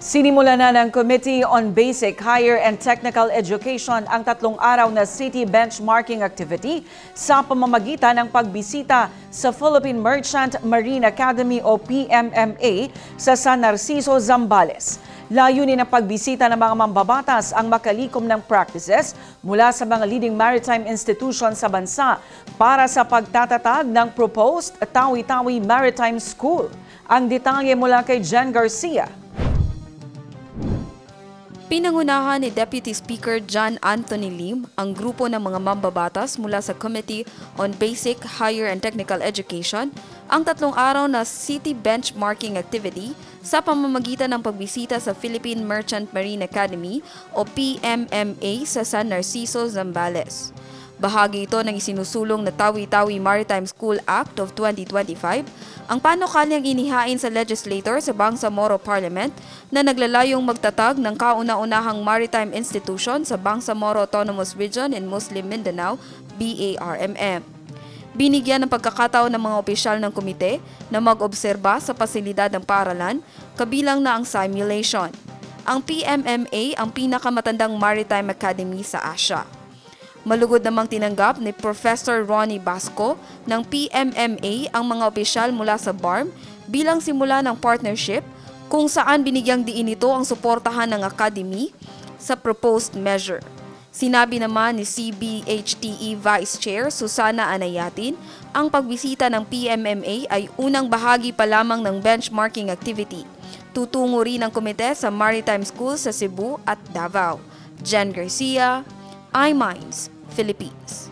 Sinimula na ng Committee on Basic, Higher and Technical Education ang 3 araw na city benchmarking activity sa pamamagitan ng pagbisita sa Philippine Merchant Marine Academy o PMMA sa San Narciso, Zambales. Layunin ng pagbisita ng mga mambabatas ang makalikom ng practices mula sa mga leading maritime institutions sa bansa para sa pagtatatag ng proposed Tawi-Tawi Maritime School. Ang detalye mula kay Jen Garcia. Pinangunahan ni Deputy Speaker John Anthony Lim ang grupo ng mga mambabatas mula sa Committee on Basic, Higher and Technical Education ang 3 araw na city benchmarking activity sa pamamagitan ng pagbisita sa Philippine Merchant Marine Academy o PMMA sa San Narciso, Zambales. Bahagi ito ng isinusulong na Tawi-Tawi Maritime School Act of 2025, ang panukalyang inihain sa legislator sa Bangsamoro Parliament na naglalayong magtatag ng kauna-unahang maritime institution sa Bangsamoro Autonomous Region in Muslim Mindanao, BARMM. Binigyan ng pagkakataon ng mga opisyal ng komite na mag-obserba sa pasilidad ng paaralan, kabilang na ang simulation. Ang PMMA ang pinakamatandang maritime academy sa Asia. Malugod namang tinanggap ni Professor Ronnie Basco ng PMMA ang mga opisyal mula sa BARM bilang simula ng partnership kung saan binigyang diin ito ang suportahan ng Academy sa proposed measure. Sinabi naman ni CBHTE Vice Chair Susana Anayatin, ang pagbisita ng PMMA ay unang bahagi pa lamang ng benchmarking activity. Tutungo rin ang komite sa Maritime School sa Cebu at Davao. Jen Garcia, iMinds, Philippines.